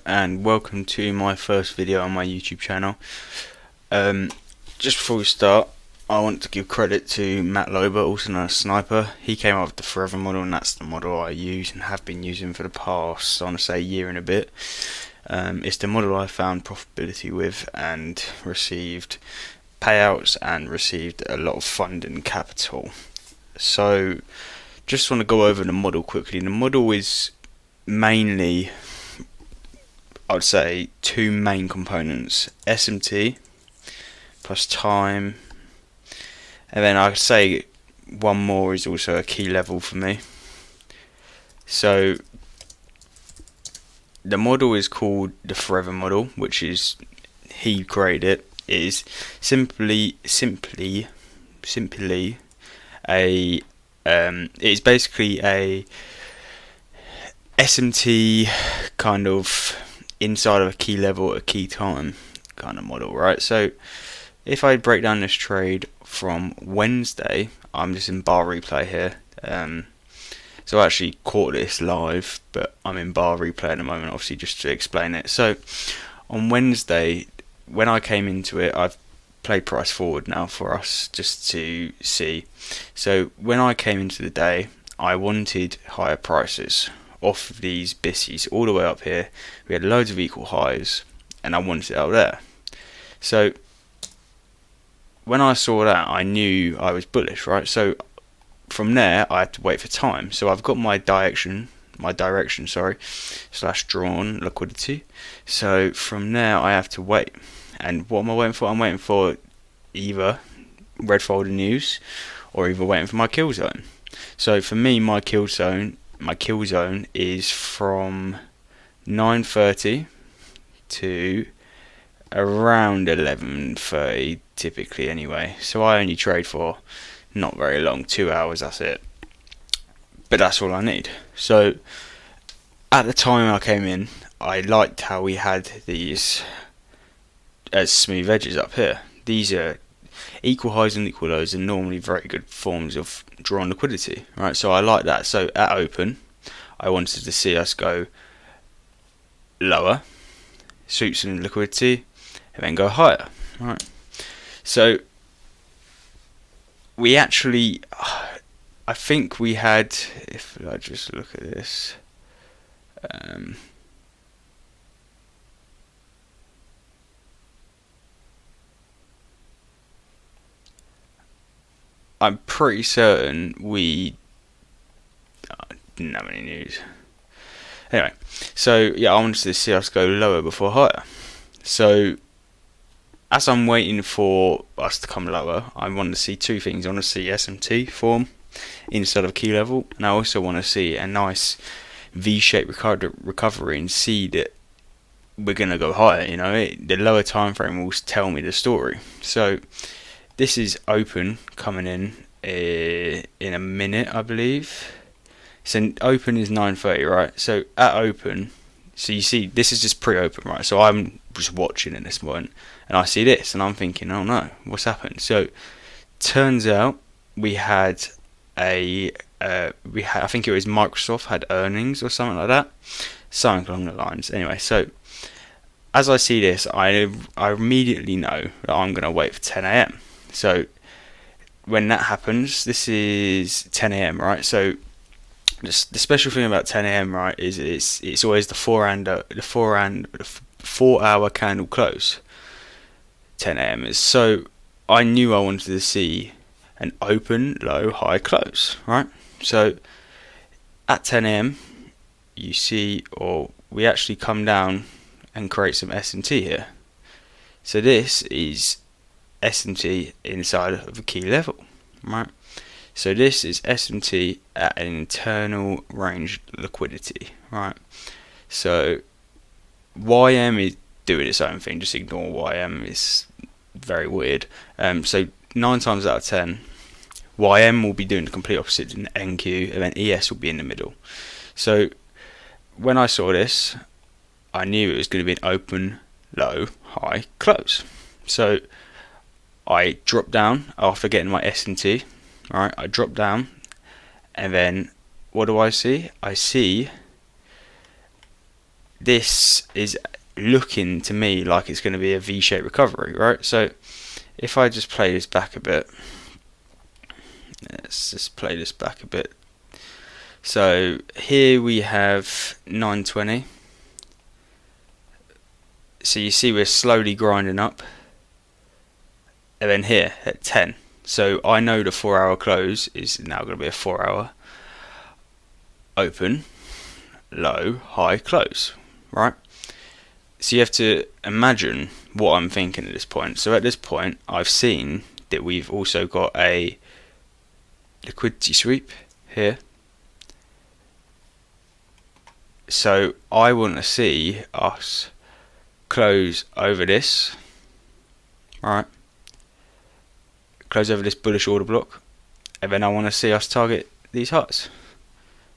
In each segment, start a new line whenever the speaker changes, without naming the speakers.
and welcome to my first video on my YouTube channel. Just before we start, I want to give credit to Matt Lober, also known as Sniper. He came up with the Forever model, and that's the model I use and have been using for the past, I want to say, year and a bit. It's the model I found profitability with and received payouts and received a lot of funding capital. So just want to go over the model quickly. The model is mainly, I'd say, two main components: SMT plus time, and then I'd say one more is also a key level for me. So the model is called the Forever model, which is, he created it, is simply a it's basically a SMT kind of inside of a key level at a key time kind of model, right? So if I break down this trade from Wednesday, I'm just in bar replay here. So I actually caught this live, but I'm in bar replay at the moment, obviously, just to explain it. So on Wednesday, when I came into it, I've played price forward now for us just to see. So when I came into the day, I wanted higher prices off of these bissies all the way up here. We had loads of equal highs, and I wanted it out there. So when I saw that, I knew I was bullish, right? So from there, I had to wait for time. So I've got my direction, slash drawn liquidity. So from there, I have to wait. And what am I waiting for? I'm waiting for either red folder news or either waiting for my kill zone. So for me, my kill zone is from 9:30 to around 11:30 typically anyway. So I only trade for not very long, 2 hours, that's it. But that's all I need. So at the time I came in, I liked how we had these as smooth edges up here. These are equal highs and equal lows, are normally very good forms of drawn liquidity, right? So I like that. So at open, I wanted to see us go lower, sweep some liquidity, and then go higher, right? So we actually, I think we had, if I just look at this, I'm pretty certain we didn't have any news. Anyway, so yeah, I wanted to see us go lower before higher. So as I'm waiting for us to come lower, I want to see two things. I want to see SMT form instead of key level, and I also want to see a nice V-shaped recovery and see that we're going to go higher. You know, the lower time frame will tell me the story. So this is open coming in a minute, I believe. So open is 9:30, right? So at open, so you see this is just pre-open, right? So I'm just watching at this point, and I see this, and I'm thinking, oh no, what's happened? So turns out we had I think it was Microsoft had earnings or something like that, something along the lines. Anyway, so as I see this, I immediately know that I'm going to wait for 10 a.m. So when that happens, this is 10 a.m. right? So the special thing about 10 a.m. right is it's always the 4 hour candle close. 10 a.m. is, so I knew I wanted to see an open, low, high, close, right? So at 10 a.m. you see, or we actually come down and create some SMT here. So this is SMT inside of a key level, right? So this is SMT at an internal range liquidity, right? So YM is doing its own thing, just ignore YM, it's very weird. So 9 times out of 10, YM will be doing the complete opposite in NQ, and then ES will be in the middle. So when I saw this, I knew it was going to be an open, low, high, close. So I dropped down after getting my S&T, right? I dropped down, and then what do I see? I see this is looking to me like it's going to be a V-shaped recovery, right? So if I just play this back a bit, let's just play this back a bit. So here we have 920. So you see we're slowly grinding up, and then here at 10. So I know the 4-hour close is now going to be a 4-hour open, low, high, close, right? So you have to imagine what I'm thinking at this point. So at this point, I've seen that we've also got a liquidity sweep here. So I want to see us close over this, right? Close over this bullish order block, and then I want to see us target these highs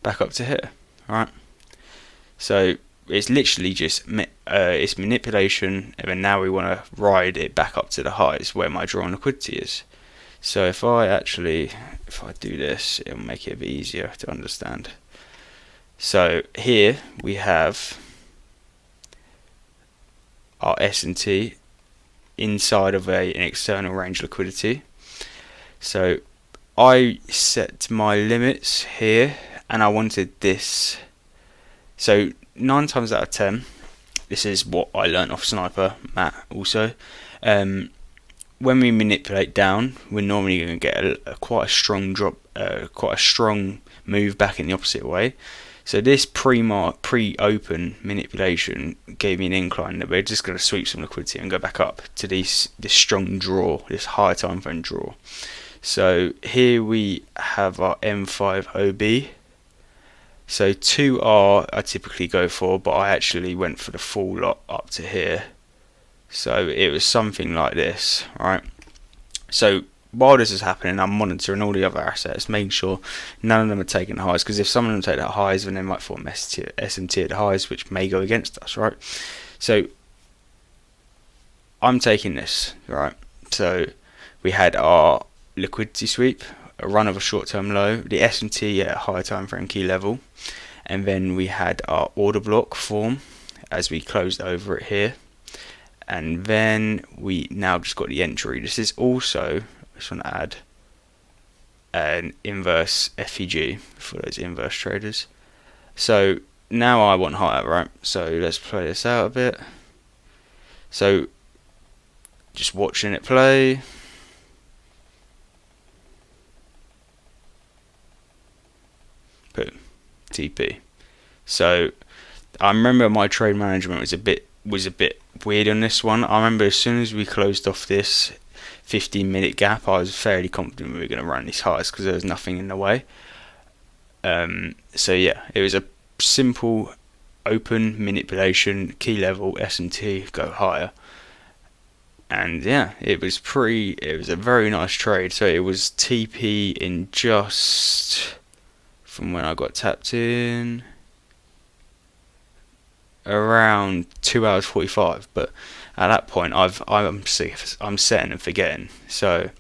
back up to here, right? So it's literally just it's manipulation, and then now we want to ride it back up to the highs where my drawn liquidity is. So if I do this, it'll make it a bit easier to understand. So here we have our S&T inside of an external range liquidity. So I set my limits here, and I wanted this. So 9 times out of 10, this is what I learned off Sniper Matt also. When we manipulate down, we're normally going to get quite a strong drop, quite a strong move back in the opposite way. So this pre-open manipulation gave me an incline that we're just going to sweep some liquidity and go back up to this strong draw, this high time frame draw. So here we have our M5OB. So 2R I typically go for, but I actually went for the full lot up to here. So it was something like this, right? So while this is happening, I'm monitoring all the other assets, making sure none of them are taking the highs, because if some of them take the highs, then they might form S&T at the highs, which may go against us, right? So I'm taking this, right? So we had our liquidity sweep, a run of a short-term low, the S&T at a higher time frame key level, and then we had our order block form as we closed over it here, and then we now just got the entry. This is also, I just want to add an inverse FEG for those inverse traders. So now I want higher, right? So let's play this out a bit. So just watching it play. Boom, TP. So I remember my trade management was a bit weird on this one. I remember as soon as we closed off this 15-minute gap, I was fairly confident we were going to run these highs because there was nothing in the way. So yeah, it was a simple open manipulation, key level S&T, go higher. And yeah, it was a very nice trade. So it was TP in just from when I got tapped in around 2 hours 45, but at that point I'm setting and forgetting. So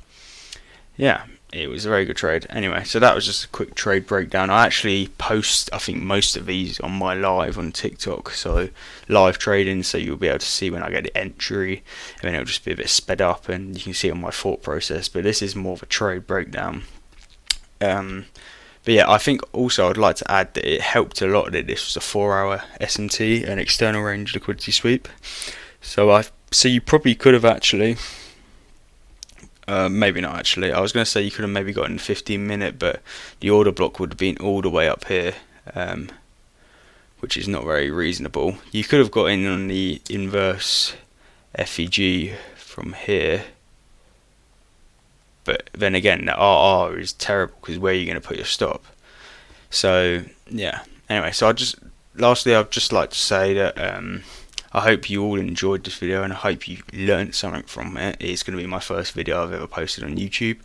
yeah, it was a very good trade. Anyway, so that was just a quick trade breakdown. I actually post, I think, most of these on my live on TikTok, so live trading, so you'll be able to see when I get the entry, and then it'll just be a bit sped up and you can see on my thought process. But this is more of a trade breakdown. But yeah, I think also I'd like to add that it helped a lot that this was a 4-hour S&T, an external range liquidity sweep. So you probably could have actually, maybe not actually, I was going to say you could have maybe gotten 15-minute, but the order block would have been all the way up here, which is not very reasonable. You could have got in on the inverse FEG from here. But then again, the RR is terrible because where are you going to put your stop? So yeah. Anyway, so lastly, I'd just like to say that I hope you all enjoyed this video and I hope you learned something from it. It's going to be my first video I've ever posted on YouTube.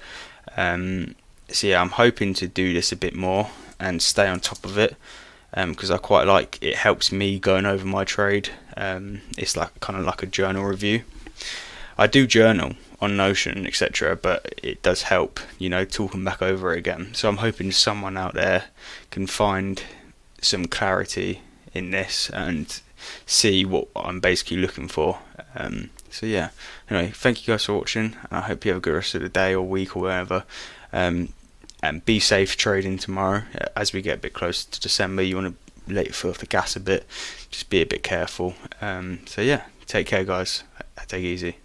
So yeah, I'm hoping to do this a bit more and stay on top of it because I quite like it. Helps me going over my trade. It's like kind of like a journal review. I do journal on Notion, etc., but it does help, talking back over it again. So I'm hoping someone out there can find some clarity in this and see what I'm basically looking for. So yeah, anyway, thank you guys for watching, and I hope you have a good rest of the day or week or whatever. And be safe trading tomorrow. As we get a bit closer to December, you want to let your foot off the gas a bit, just be a bit careful. So yeah, take care guys, take it easy.